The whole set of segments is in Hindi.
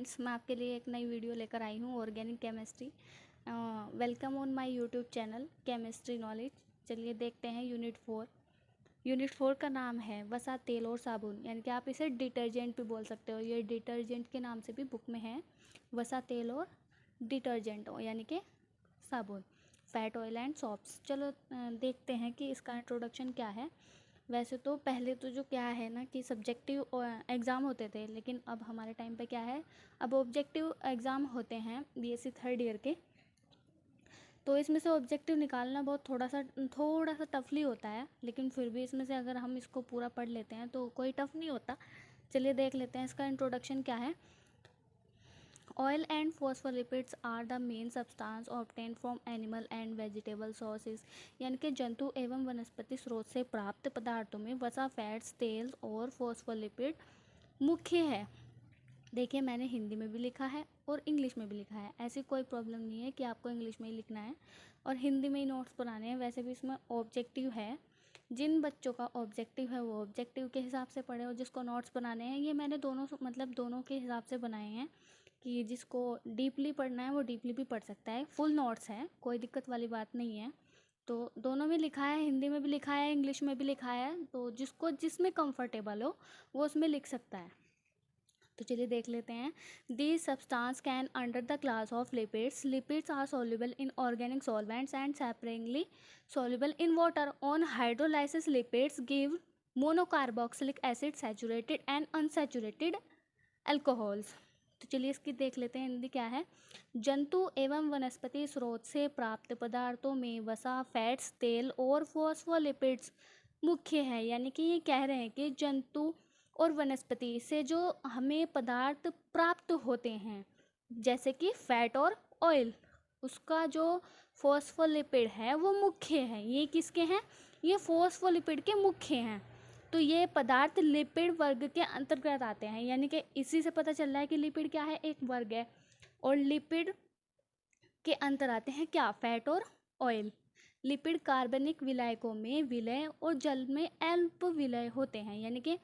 फ्रेंड्स, मैं आपके लिए एक नई वीडियो लेकर आई हूँ organic chemistry. Welcome on my YouTube channel chemistry knowledge. चलिए देखते हैं यूनिट 4 का नाम है वसा, तेल और साबुन, यानी कि आप इसे डिटर्जेंट भी बोल सकते हो। ये डिटर्जेंट के नाम से भी बुक में है, वसा, तेल और डिटर्जेंट यानी कि साबुन, फैट, ऑयल एंड सॉप्स। चलो देखते हैं कि इसका इंट्रोडक्शन क्या है। वैसे तो पहले तो जो क्या है ना कि सब्जेक्टिव एग्ज़ाम होते थे, लेकिन अब हमारे टाइम पे क्या है, अब ऑब्जेक्टिव एग्ज़ाम होते हैं बीएससी थर्ड ईयर के। तो इसमें से ऑब्जेक्टिव निकालना बहुत थोड़ा सा टफली होता है, लेकिन फिर भी इसमें से अगर हम इसको पूरा पढ़ लेते हैं तो कोई टफ नहीं होता। चलिए देख लेते हैं इसका इंट्रोडक्शन क्या है। Oil and phospholipids are the main substance obtained from animal and vegetable sources, यानी कि जंतु एवं वनस्पति स्रोत से प्राप्त पदार्थों में वसा, फैट्स, तेल और फॉस्फोलिपिड मुख्य है। देखिए, मैंने हिंदी में भी लिखा है और इंग्लिश में भी लिखा है। ऐसी कोई प्रॉब्लम नहीं है कि आपको इंग्लिश में ही लिखना है और हिंदी में ही नोट्स बनाने हैं। वैसे भी इसमें ऑब्जेक्टिव है, जिन बच्चों का ऑब्जेक्टिव है वो ऑब्जेक्टिव के हिसाब से पढ़े, और जिसको नोट्स बनाने हैं ये मैंने दोनों के हिसाब से बनाए हैं कि जिसको डीपली पढ़ना है वो डीपली भी पढ़ सकता है। फुल नोट्स हैं, कोई दिक्कत वाली बात नहीं है। तो दोनों में लिखा है, हिंदी में भी लिखा है, इंग्लिश में भी लिखा है, तो जिसको जिसमें कंफर्टेबल हो वो उसमें लिख सकता है। तो चलिए देख लेते हैं। These substance can under the class of lipids. Lipids are soluble in organic solvents and separately soluble in water. On hydrolysis, lipids give monocarboxylic acid, saturated and unsaturated alcohols. तो चलिए इसकी देख लेते हैं हिंदी क्या है। जंतु एवं वनस्पति स्रोत से प्राप्त पदार्थों में वसा, फैट्स, तेल और फॉस्फोलिपिड्स मुख्य है, यानी कि ये कह रहे हैं कि जंतु और वनस्पति से जो हमें पदार्थ प्राप्त होते हैं जैसे कि फैट और ऑयल, उसका जो फॉस्फोलिपिड है वो मुख्य है। ये किसके हैं? ये फॉस्फोलिपिड के मुख्य हैं। तो ये पदार्थ लिपिड वर्ग के अंतर्गत आते हैं, यानी कि इसी से पता चल रहा है कि लिपिड क्या है, एक वर्ग है। और लिपिड के अंतर आते हैं क्या? फैट और ऑयल। लिपिड कार्बनिक विलायकों में विलय और जल में अल्प विलय होते हैं, यानी कि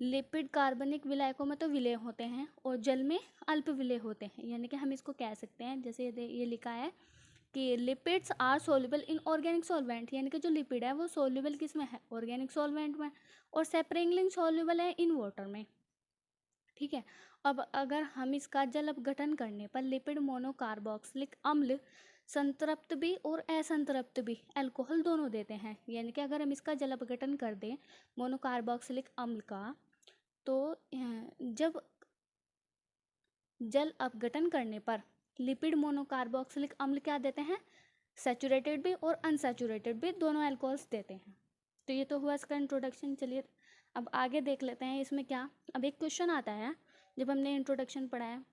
लिपिड कार्बनिक विलायकों में तो विलय होते हैं और जल में अल्प विलय होते हैं। यानी कि हम इसको कह सकते हैं, जैसे ये लिखा है कि lipids are soluble in organic solvent, यानी कि जो लिपिड है वो सोल्यूबल किस में है? ऑर्गेनिक सॉल्वेंट में। और सेपरेंगली सोल्यूबल है इन वाटर में। ठीक है। अब अगर हम इसका जल अपघटन करने पर लिपिड मोनोकार्बोक्सिलिक अम्ल संतृप्त भी और असंतृप्त भी अल्कोहल दोनों देते हैं। यानी कि अगर हम इसका जल अपघटन कर दें मोनोकार्बोक्सिलिक अम्ल का, तो जब जल अपघटन करने पर लिपिड मोनोकार्बोक्सिलिक अम्ल क्या देते हैं? सैचुरेटेड भी और अनसैचुरेटेड भी दोनों अल्कोहल्स देते हैं। तो ये तो हुआ इसका इंट्रोडक्शन। चलिए अब आगे देख लेते हैं इसमें क्या। अब एक क्वेश्चन आता है जब हमने इंट्रोडक्शन पढ़ा है,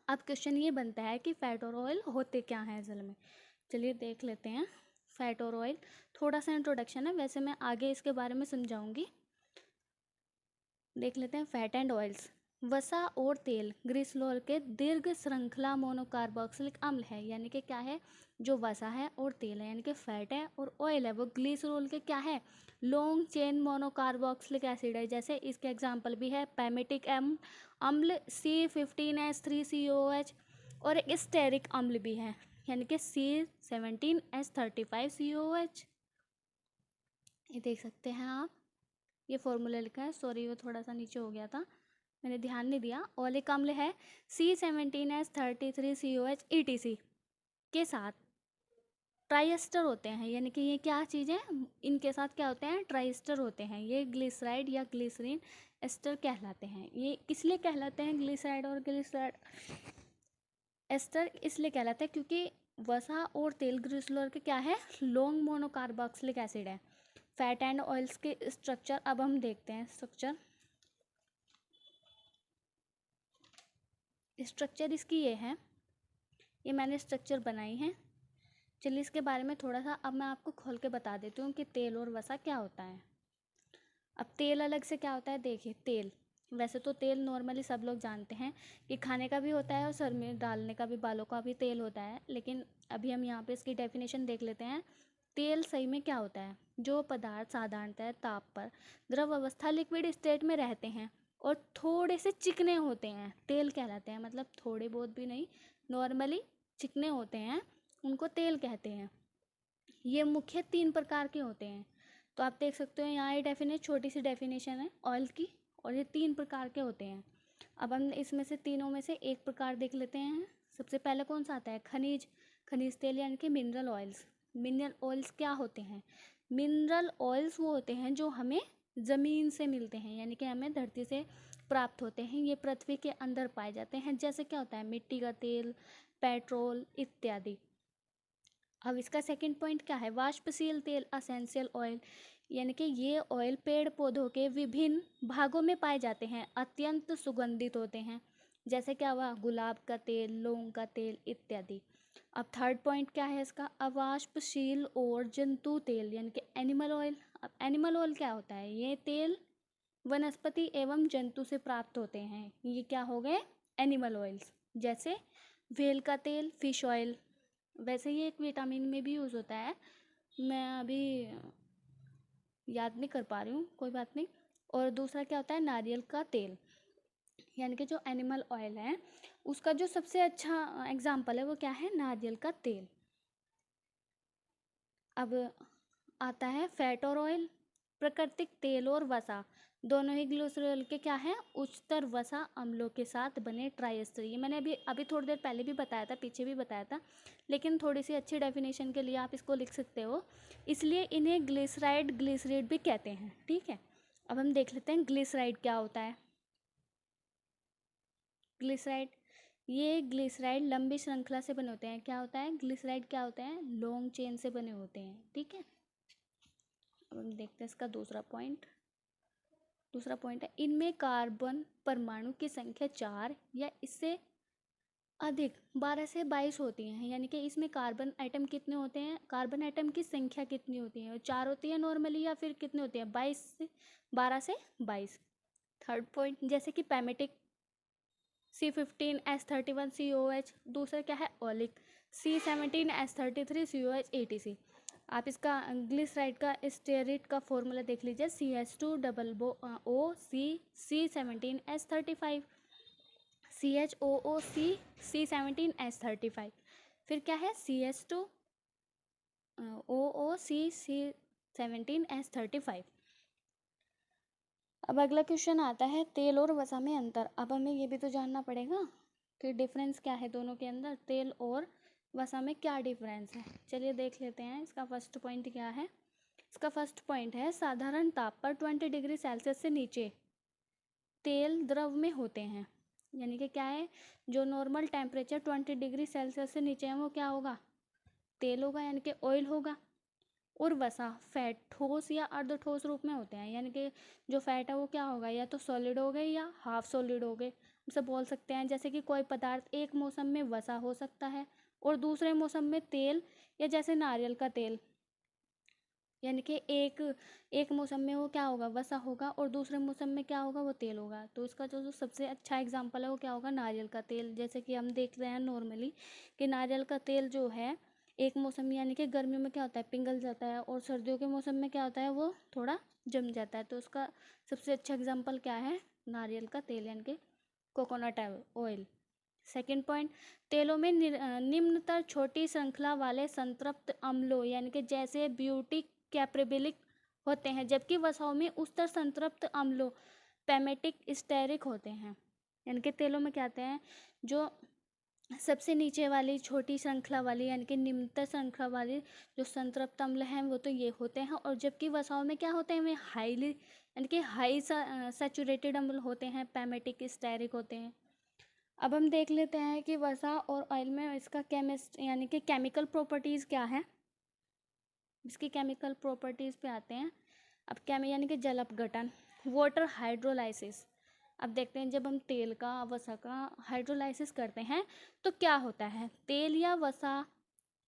अब क्वेश्चन ये बनता है कि फैट और ऑयल होते क्या हैं असल में। चलिए देख लेते हैं फैट और ऑयल। थोड़ा सा इंट्रोडक्शन है, वैसे मैं आगे इसके बारे में समझाऊंगी। देख लेते हैं फैट एंड ऑयल्स। वसा और तेल ग्लिसरॉल के दीर्घ श्रृंखला मोनोकार्बोक्सिलिक अम्ल है, यानी कि क्या है? जो वसा है और तेल है यानी कि फैट है, और ऑयल है वो ग्लिसरॉल के क्या है? लॉन्ग चेन मोनोकार्बोक्सिलिक एसिड है। जैसे इसके एग्जांपल भी है पैमेटिक अम्ल C15H3COOH, और एक स्टेरिक अम्ल भी है यानी कि C17H35COOH। ये देख सकते हैं आप, ये फॉर्मूला लिखा है। सॉरी, वो थोड़ा सा नीचे हो गया था, मैंने ध्यान नहीं दिया। ओलिक अम्ल है C17H33COH ETC के साथ ट्राइएस्टर होते हैं, यानी कि ये क्या चीज़ें, इनके साथ क्या होते हैं? ट्राइएस्टर होते हैं। ये ग्लिसराइड या ग्लिसरीन एस्टर कहलाते हैं। ये किस लिए कहलाते हैं ग्लिसराइड और ग्लिसराइड एस्टर? इसलिए कहलाते हैं क्योंकि वसा और तेल ग्लिसरॉल के क्या है? लॉन्ग मोनोकार्बोक्सिलिक एसिड है। फैट एंड ऑयल्स के स्ट्रक्चर अब हम देखते हैं। स्ट्रक्चर इसकी ये है, ये मैंने स्ट्रक्चर बनाई है। चलिए इसके बारे में थोड़ा सा अब मैं आपको खोल के बता देती हूँ कि तेल और वसा क्या होता है। अब तेल अलग से क्या होता है, देखिए तेल, वैसे तो तेल नॉर्मली सब लोग जानते हैं कि खाने का भी होता है और सर में डालने का भी, बालों का भी तेल होता है, लेकिन अभी हम यहाँ पे इसकी डेफिनेशन देख लेते हैं। तेल सही में क्या होता है? जो पदार्थ साधारणतः ताप पर द्रव अवस्था लिक्विड स्टेट में रहते हैं और थोड़े से चिकने होते हैं, तेल कहलाते हैं। मतलब थोड़े बहुत भी नहीं, नॉर्मली चिकने होते हैं, उनको तेल कहते हैं। ये मुख्य 3 प्रकार के होते हैं। तो आप देख सकते हो यहाँ ये डेफिनेशन, छोटी सी डेफिनेशन है ऑयल की, और ये 3 प्रकार के होते हैं। अब हम इसमें से तीनों में से एक प्रकार देख लेते हैं। सबसे पहले कौन सा आता है? खनिज तेल यानी कि मिनरल ऑयल्स। मिनरल ऑयल्स क्या होते हैं? मिनरल ऑयल्स वो होते हैं जो हमें ज़मीन से मिलते हैं, यानी कि हमें धरती से प्राप्त होते हैं। ये पृथ्वी के अंदर पाए जाते हैं। जैसे क्या होता है? मिट्टी का तेल, पेट्रोल इत्यादि। अब इसका सेकंड पॉइंट क्या है? वाष्पशील तेल, असेंशियल ऑयल, यानी कि ये ऑयल पेड़ पौधों के विभिन्न भागों में पाए जाते हैं, अत्यंत सुगंधित होते हैं। जैसे क्या हुआ? गुलाब का तेल, लौंग का तेल इत्यादि। अब थर्ड पॉइंट क्या है इसका? अवाष्पशील और जंतु तेल, यानी कि एनिमल ऑयल। अब एनिमल ऑयल क्या होता है? ये तेल वनस्पति एवं जंतु से प्राप्त होते हैं। ये क्या हो गए? Animal oils. जैसे व्हेल का तेल, फिश ऑयल। वैसे ये एक विटामिन में भी यूज़ होता है, मैं अभी याद नहीं कर पा रही हूँ, कोई बात नहीं। और दूसरा क्या होता है? नारियल का तेल, यानी कि जो एनिमल ऑयल है उसका जो सबसे अच्छा एग्जाम्पल है वो क्या है? नारियल का तेल। अब आता है फैट और ऑयल। प्राकृतिक तेल और वसा दोनों ही ग्लिसरॉल के क्या है? उच्चतर वसा अम्लों के साथ बने ट्राइएस्टर। ये मैंने अभी अभी थोड़ी देर पहले भी बताया था, पीछे भी बताया था, लेकिन थोड़ी सी अच्छी डेफिनेशन के लिए आप इसको लिख सकते हो। इसलिए इन्हें ग्लिसराइड, ग्लिसरीड भी कहते हैं। ठीक है, अब हम देख लेते हैं ग्लिसराइड क्या होता है। ग्लिसराइड, ये ग्लिसराइड लंबी श्रृंखला से बने होते हैं। क्या होता है? ग्लिसराइड क्या होता है? लॉन्ग चेन से बने होते हैं। ठीक है, अब हम देखते हैं इसका दूसरा पॉइंट। दूसरा पॉइंट है, इनमें कार्बन परमाणु की संख्या 4 या इससे अधिक 12 से 22 होती हैं। यानी कि इसमें कार्बन एटम कितने होते हैं? कार्बन एटम की संख्या कितनी होती है? 4 होती है नॉर्मली, या फिर कितने होते हैं? 12 से 22। थर्ड पॉइंट, जैसे कि पैमेटिक C15H31COH। दूसरा क्या है? Oleic C17H33COH ATC। आप इसका ग्लिसराइड का स्टेरिट का फॉर्मूला देख लीजिए, CH2OOC C17H35, CHOOC C17H35। फिर क्या है? CH2OOC C17H35। अब अगला क्वेश्चन आता है, तेल और वसा में अंतर। अब हमें ये भी तो जानना पड़ेगा कि डिफरेंस क्या है दोनों के अंदर, तेल और वसा में क्या डिफरेंस है। चलिए देख लेते हैं। इसका फर्स्ट पॉइंट क्या है? इसका फर्स्ट पॉइंट है, साधारण ताप पर 20 डिग्री सेल्सियस से नीचे तेल द्रव में होते हैं। यानी कि क्या है? जो नॉर्मल टेम्परेचर 20 डिग्री सेल्सियस से नीचे है वो क्या होगा? तेल होगा, यानी कि ऑयल होगा। और वसा, फैट, ठोस या अर्धठोस रूप में होते हैं। यानी कि जो फैट है वो क्या होगा? या तो सॉलिड हो गए या हाफ सॉलिड हो गए। उसे बोल सकते हैं जैसे कि कोई पदार्थ एक मौसम में वसा हो सकता है और दूसरे मौसम में तेल, या जैसे नारियल का तेल, यानी कि एक मौसम में वो क्या होगा? वसा होगा, और दूसरे मौसम में क्या होगा? वो तेल होगा। तो इसका जो सबसे अच्छा एग्जाम्पल है वो क्या होगा? नारियल का तेल। जैसे कि हम देख रहे हैं नॉर्मली कि नारियल का तेल जो है एक मौसम में, यानी कि गर्मियों में क्या होता है? पिघल जाता है, और सर्दियों के मौसम में क्या होता है? वो थोड़ा जम जाता है। तो उसका सबसे अच्छा एग्जाम्पल क्या है? नारियल का तेल, यानी कि कोकोनट ऑयल। सेकेंड पॉइंट, तेलों में निम्नतर छोटी श्रृंखला वाले संतृप्त अम्लों, यानी कि जैसे ब्यूटिक, कैप्रेबिलिक होते हैं, जबकि वसाओं में उच्चतर संतृप्त अम्लों, पैमेटिक, स्टेरिक होते हैं। यानी कि तेलों में क्या आते हैं? जो सबसे नीचे वाली छोटी श्रृंखला वाली, यानी कि निम्नतर श्रृंखला वाली जो संतृप्त अम्ल हैं वो तो ये होते हैं, और जबकि वसाओं में क्या होते हैं? वे हाईली, यानी कि हाई सैचुरेटेड अम्ल होते हैं, पैमेटिक, स्टेरिक होते हैं। अब हम देख लेते हैं कि वसा और ऑयल में इसका केमिस्ट, यानी कि केमिकल प्रॉपर्टीज़ क्या है। इसकी केमिकल प्रॉपर्टीज़ पे आते हैं। अब यानी कि जल अपघटन, वाटर हाइड्रोलाइसिस। अब देखते हैं जब हम तेल का, वसा का हाइड्रोलाइसिस करते हैं तो क्या होता है? तेल या वसा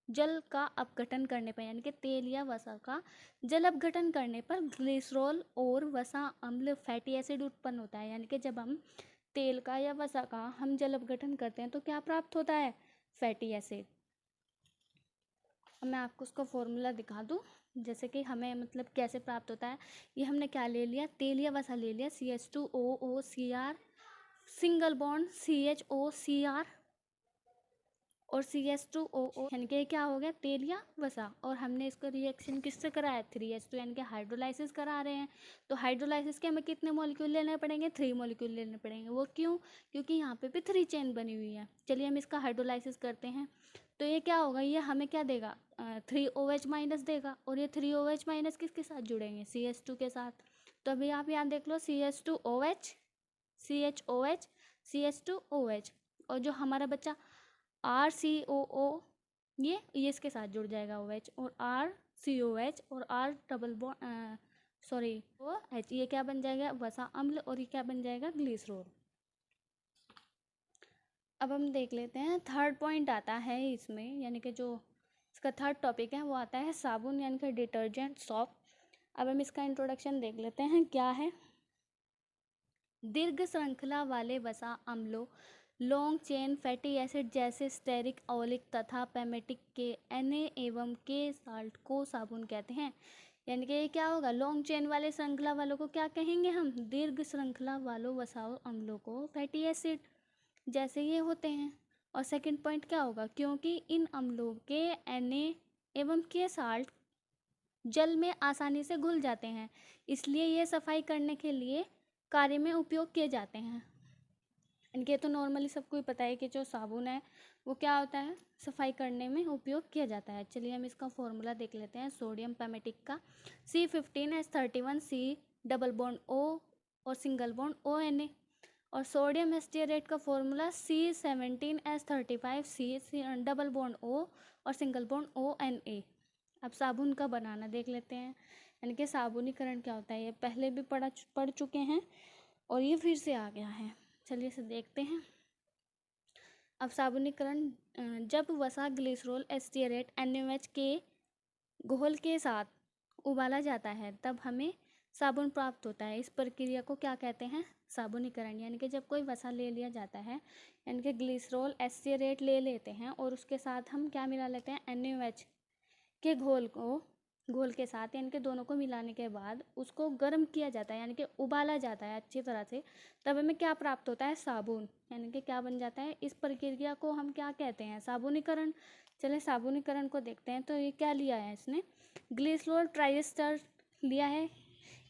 जल का अपघटन करने पर, यानी कि तेल या वसा का जल अपघटन करने पर ग्लिसरॉल और वसा अम्ल, फैटी एसिड उत्पन्न होता है। यानी कि जब हम तेल का या वसा का हम जल अपघटन करते हैं तो क्या प्राप्त होता है? Fatty acid. अब मैं आपको उसका फॉर्मूला दिखा दूँ, जैसे कि हमें मतलब कैसे प्राप्त होता है। ये हमने क्या ले लिया, तेल या वसा ले लिया, CH2OOCr सिंगल बॉन्ड CHOCr और CH2OO, यानी कि क्या हो गया, तेल या वसा। और हमने इसका रिएक्शन किससे कराया, 3H2 यानी कि हाइड्रोलाइसिस करा रहे हैं। तो हाइड्रोलाइसिस के हमें कितने मॉलिक्यूल लेने पड़ेंगे, 3 मॉलिक्यूल लेने पड़ेंगे। वो क्यों, क्योंकि यहाँ पे भी 3 चेन बनी हुई है। चलिए हम इसका हाइड्रोलाइसिस करते हैं। तो ये क्या होगा, ये हमें क्या देगा, 3OH माइनस देगा। और ये 3OH माइनस किसके साथ जुड़ेंगे, CH2 के साथ। तो अभी आप यहाँ देख लो, CH2OH CHOH CH2OH, और जो हमारा बच्चा RCOO, ये इसके साथ जुड़ जाएगा OH, और RCOH और R डबल बॉन्ड OH, ये क्या बन जाएगा, वसा अम्ल, और ये क्या बन जाएगा, ग्लिसरॉल। अब हम देख लेते हैं, थर्ड पॉइंट आता है इसमें, यानी कि जो इसका थर्ड टॉपिक है वो आता है साबुन यानी कि डिटर्जेंट, सॉप। अब हम इसका इंट्रोडक्शन देख लेते हैं क्या है। दीर्घ श्रृंखला वाले वसा अम्लों, लॉन्ग चेन फैटी एसिड जैसे स्टेरिक, ऑलिक तथा पैमेटिक के Na एवं के साल्ट को साबुन कहते हैं। यानी कि ये क्या होगा, लॉन्ग चेन वाले श्रृंखला वालों को क्या कहेंगे हम, दीर्घ श्रृंखला वालों वसाओं अम्लों को फैटी एसिड जैसे ये होते हैं। और सेकंड पॉइंट क्या होगा, क्योंकि इन अम्लों के Na एवं के साल्ट जल में आसानी से घुल जाते हैं, इसलिए ये सफाई करने के लिए कार्य में उपयोग किए जाते हैं। इनके तो नॉर्मली सबको ही पता है कि जो साबुन है वो क्या होता है, सफाई करने में उपयोग किया जाता है। चलिए हम इसका फॉर्मूला देख लेते हैं। सोडियम पैमेटिक का C15H31C डबल बॉन्ड O और सिंगल बॉन्ड ONA, और सोडियम एस्टियरेट का formula C17H35C double bond O और सिंगल बॉन्ड ONA। अब साबुन का बनाना देख लेते हैं, यानी कि साबुनीकरण क्या होता है, ये पहले भी पढ़ चुके हैं और ये फिर से आ गया है। चलिए इसे देखते हैं। अब साबुनीकरण, जब वसा ग्लिसरॉल एस्टियरेट NaOH के घोल के साथ उबाला जाता है तब हमें साबुन प्राप्त होता है। इस प्रक्रिया को क्या कहते हैं, साबुनीकरण। यानी कि जब कोई वसा ले लिया जाता है, यानी कि ग्लिसरॉल एस्टियरेट ले लेते हैं और उसके साथ हम क्या मिला लेते हैं, NaOH के घोल के साथ, यानी कि दोनों को मिलाने के बाद उसको गर्म किया जाता है, यानी कि उबाला जाता है अच्छी तरह से, तब हमें क्या प्राप्त होता है, साबुन। यानी कि क्या बन जाता है, इस प्रक्रिया को हम क्या कहते हैं, साबुनीकरण। चलिए साबुनीकरण को देखते हैं। तो ये क्या लिया है इसने, ग्लिसरॉल ट्राइएस्टर लिया है।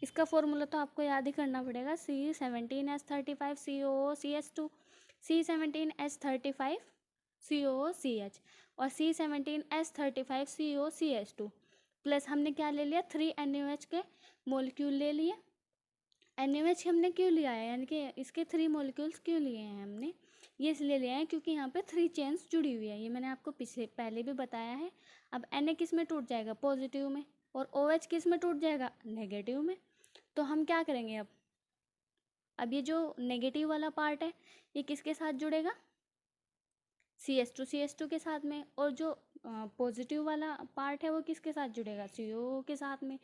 इसका फॉर्मूला तो आपको याद ही करना पड़ेगा, C17H35COOCH2 C17H35COOCH और C17H35COCH2 प्लस हमने क्या ले लिया, 3 NaOH के मोलिक्यूल ले लिए। NaOH हमने क्यों लिया है, यानी कि इसके 3 मोलिक्यूल्स क्यों लिए हैं हमने, ये इसलिए लिए हैं क्योंकि यहाँ पे 3 चेन्स जुड़ी हुई है। ये मैंने आपको पहले भी बताया है। अब Na किस में टूट जाएगा, पॉजिटिव में, और OH किस में टूट जाएगा, नेगेटिव में। तो हम क्या करेंगे, अब ये जो नेगेटिव वाला पार्ट है ये किसके साथ जुड़ेगा, CH2 के साथ में, और जो पॉजिटिव वाला पार्ट है वो किसके साथ जुड़ेगा, CO के साथ में।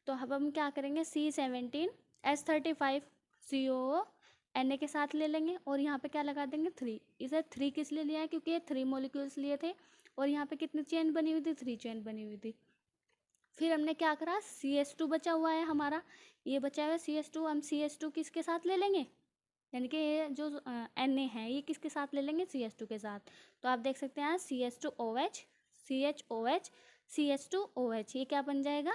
तो अब हम क्या करेंगे, C17H35CO Na के साथ ले लेंगे और यहाँ पे क्या लगा देंगे, 3। इसे 3 किस लिए लिया है, क्योंकि ये 3 मॉलिक्यूल्स लिए थे और यहाँ पे कितनी चेन बनी हुई थी, 3 चेन बनी हुई थी। फिर हमने क्या करा, CH2 बचा हुआ है हमारा, ये बचा हुआ है CH2, हम CH2 किसके साथ ले लेंगे, यानी कि ये जो Na है ये किसके साथ ले लेंगे, CH2 के साथ। तो आप देख सकते हैं CH2OH CHOH CH2OH, ये क्या बन जाएगा,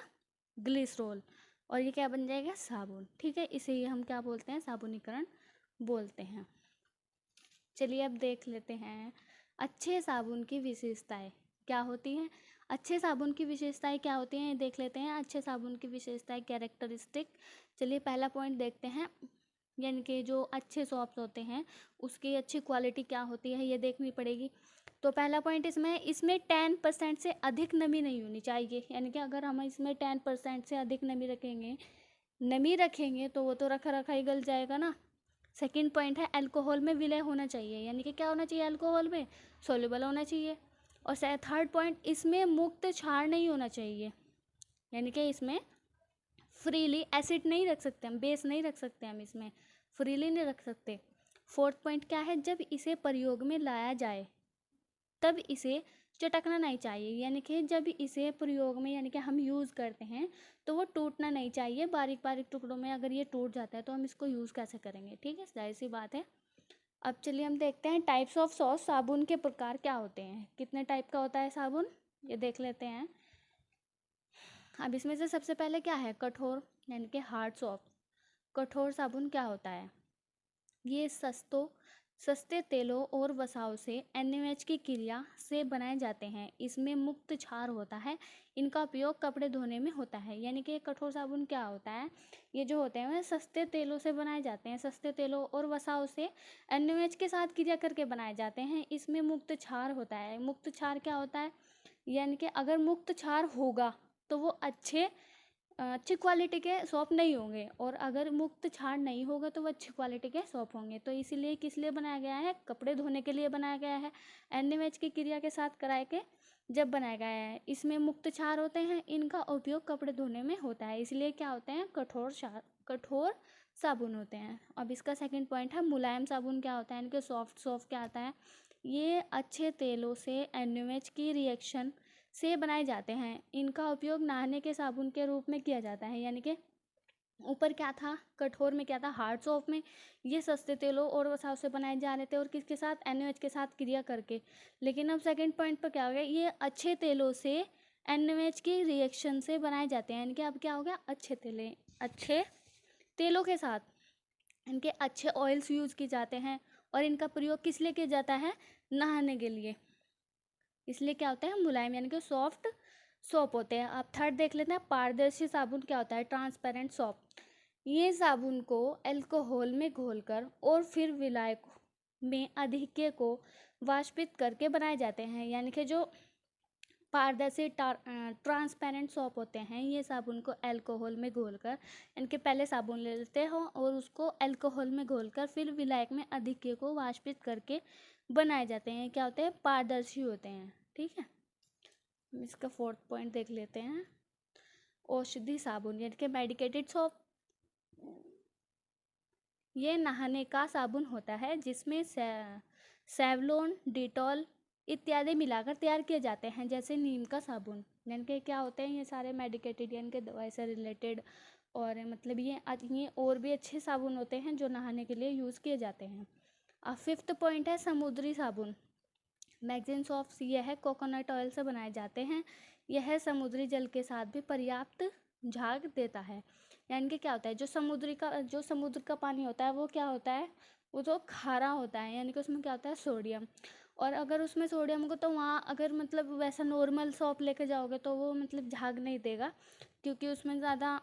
ग्लिसरॉल, और ये क्या बन जाएगा, साबुन। ठीक है, इसे ही हम क्या बोलते हैं, साबुनीकरण बोलते हैं। चलिए अब देख लेते हैं अच्छे साबुन की विशेषताएं क्या होती हैं। अच्छे साबुन की विशेषताएं क्या होती हैं, देख लेते हैं। अच्छे साबुन की विशेषताएं, कैरेक्टरिस्टिक। चलिए पहला पॉइंट देखते हैं, यानी कि जो अच्छे सॉप्स होते हैं उसकी अच्छी क्वालिटी क्या होती है ये देखनी पड़ेगी। तो पहला पॉइंट इसमें 10% से अधिक नमी नहीं होनी चाहिए, यानी कि अगर हम इसमें 10% से अधिक नमी रखेंगे तो वो तो रखा ही गल जाएगा ना। सेकंड पॉइंट है अल्कोहल में विलय होना चाहिए, यानी कि क्या होना चाहिए, अल्कोहल में सोल्यूबल होना चाहिए। और थर्ड पॉइंट, इसमें मुक्त क्षार नहीं होना चाहिए, यानी कि इसमें फ्रीली एसिड नहीं रख सकते हम, बेस नहीं रख सकते हम, इसमें फ्रीली नहीं रख सकते। फोर्थ पॉइंट क्या है, जब इसे प्रयोग में लाया जाए तब इसे चटकना नहीं चाहिए, यानी कि जब इसे प्रयोग में यानी कि हम यूज़ करते हैं तो वो टूटना नहीं चाहिए। बारीक बारीक टुकड़ों में अगर ये टूट जाता है तो हम इसको यूज़ कैसे करेंगे, ठीक है, जाहिर सी बात है। अब चलिए हम देखते हैं टाइप्स ऑफ सॉस, साबुन के प्रकार क्या होते हैं, कितने टाइप का होता है साबुन, ये देख लेते हैं। अब इसमें से सबसे पहले क्या है, कठोर यानी कि हार्ड सॉफ्ट। कठोर साबुन क्या होता है, ये सस्ते तेलों और वसाओं से NaOH की क्रिया से बनाए जाते हैं। इसमें मुक्त क्षार होता है। इनका उपयोग कपड़े धोने में होता है। यानी कि कठोर साबुन क्या होता है, ये जो होते हैं वह सस्ते तेलों से बनाए जाते हैं। सस्ते तेलों और वसाओं से NaOH के साथ क्रिया करके बनाए जाते हैं। इसमें मुक्त क्षार होता है। मुक्त क्षार क्या होता है, यानी कि अगर मुक्त क्षार होगा तो वो अच्छी क्वालिटी के सोप नहीं होंगे, और अगर मुक्त क्षार नहीं होगा तो वो अच्छी क्वालिटी के सोप होंगे। तो इसीलिए किस लिए बनाया गया है, कपड़े धोने के लिए बनाया गया है। NaOH की क्रिया के साथ कराए के जब बनाया गया है। इसमें मुक्त क्षार होते हैं, इनका उपयोग कपड़े धोने में होता है, इसलिए क्या होते हैं, कठोर साबुन होते हैं। अब इसका सेकंड पॉइंट है मुलायम साबुन क्या होता है, इनके सॉफ्ट क्या आता है, ये अच्छे तेलों से NaOH की रिएक्शन से बनाए जाते हैं। इनका उपयोग नहाने के साबुन के रूप में किया जाता है। यानी कि ऊपर क्या था, कठोर में क्या था, हार्ड सॉफ्ट में ये सस्ते तेलों और वसाओं से बनाए जा रहे थे, और किसके साथ, NaOH के साथ क्रिया करके। लेकिन अब सेकंड पॉइंट पर क्या हो गया, ये अच्छे तेलों से NaOH की रिएक्शन से बनाए जाते हैं। यानी कि अब क्या हो गया, अच्छे तेलों के साथ इनके अच्छे ऑयल्स यूज़ किए जाते हैं, और इनका प्रयोग किस लिए किया जाता है, नहाने के लिए। इसलिए क्या होता है, मुलायम यानी कि सॉफ्ट सोप होते हैं। आप थर्ड देख लेते हैं, पारदर्शी साबुन क्या होता है, ट्रांसपेरेंट सोप। ये साबुन को अल्कोहल में घोलकर और फिर विलायक में अधिक्य को वाष्पित करके बनाए जाते हैं। यानी कि जो पारदर्शी ट्रांसपेरेंट सोप होते हैं, ये साबुन को अल्कोहल में घोलकर, इनके पहले साबुन ले लेते हो और उसको अल्कोहल में घोलकर फिर विलायक में अधिक्य को वाष्पित करके बनाए जाते हैं। क्या होते हैं, पारदर्शी होते हैं, ठीक है। इसका फोर्थ पॉइंट देख लेते हैं, औषधि साबुन यानी कि मेडिकेटेड सोप। ये नहाने का साबुन होता है जिसमें सेवलोन, डिटॉल इत्यादि मिलाकर तैयार किए जाते हैं, जैसे नीम का साबुन। यानी कि क्या होते हैं, ये सारे मेडिकेटेड यानी कि दवाई से रिलेटेड, और मतलब ये और भी अच्छे साबुन होते हैं जो नहाने के लिए यूज़ किए जाते हैं। अब फिफ्थ पॉइंट है समुद्री साबुन। मैगजीन सॉफ्ट यह कोकोनट ऑयल से बनाए जाते हैं। यह समुद्री जल के साथ भी पर्याप्त झाग देता है। यानी कि क्या होता है, जो समुद्र का पानी होता है वो क्या होता है, वो तो खारा होता है, यानी कि उसमें क्या होता है, सोडियम। और अगर उसमें सोडियम को तो वहाँ अगर मतलब वैसा नॉर्मल सॉप लेके जाओगे तो वो मतलब झाग नहीं देगा, क्योंकि उसमें ज़्यादा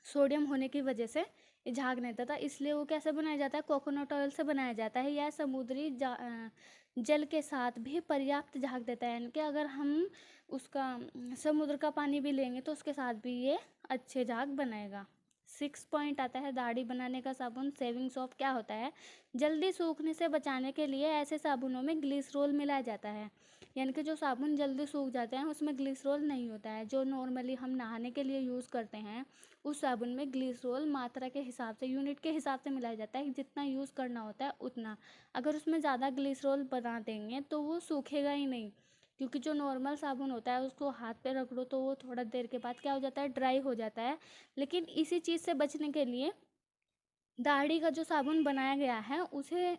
सोडियम होने की वजह से ये झाग नहीं देता। इसलिए वो कैसे बनाया जाता है, कोकोनट ऑयल से बनाया जाता है। यह समुद्री जल के साथ भी पर्याप्त झाग देता है। यानी कि अगर हम उसका समुद्र का पानी भी लेंगे तो उसके साथ भी ये अच्छे झाग बनाएगा। सिक्स पॉइंट आता है दाढ़ी बनाने का साबुन, सेविंग सोप क्या होता है, जल्दी सूखने से बचाने के लिए ऐसे साबुनों में ग्लिसरॉल मिलाया जाता है। यानी कि जो साबुन जल्दी सूख जाते हैं उसमें ग्लिसरॉल नहीं होता है। जो नॉर्मली हम नहाने के लिए यूज़ करते हैं उस साबुन में ग्लिसरॉल मात्रा के हिसाब से, यूनिट के हिसाब से मिलाया जाता है, जितना यूज़ करना होता है उतना। अगर उसमें ज़्यादा ग्लिसरॉल बना देंगे तो वो सूखेगा ही नहीं, क्योंकि जो नॉर्मल साबुन होता है उसको हाथ पे रगड़ो तो वो थोड़ा देर के बाद क्या हो जाता है, ड्राई हो जाता है। लेकिन इसी चीज़ से बचने के लिए दाढ़ी का जो साबुन बनाया गया है उसे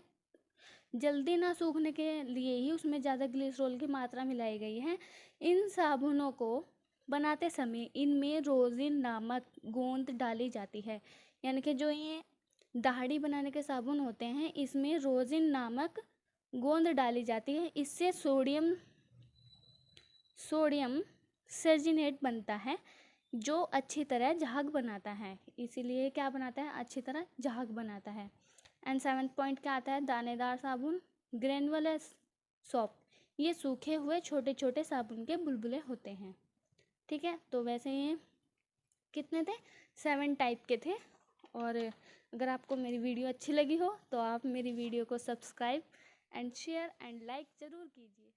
जल्दी ना सूखने के लिए ही उसमें ज़्यादा ग्लिसरॉल की मात्रा मिलाई गई है। इन साबुनों को बनाते समय इनमें रोजिन नामक गोंद डाली जाती है। यानी कि जो ये दाढ़ी बनाने के साबुन होते हैं इसमें रोजिन नामक गोंद डाली जाती है। इससे सोडियम सर्जिनेट बनता है जो अच्छी तरह झाग बनाता है। इसीलिए क्या बनाता है, अच्छी तरह झाग बनाता है। एंड सेवन्थ पॉइंट क्या आता है, दानेदार साबुन, ग्रेनुलस सोप। ये सूखे हुए छोटे छोटे साबुन के बुलबुले होते हैं, ठीक है। तो वैसे ये कितने थे, 7 टाइप के थे। और अगर आपको मेरी वीडियो अच्छी लगी हो तो आप मेरी वीडियो को subscribe and share and like ज़रूर कीजिए।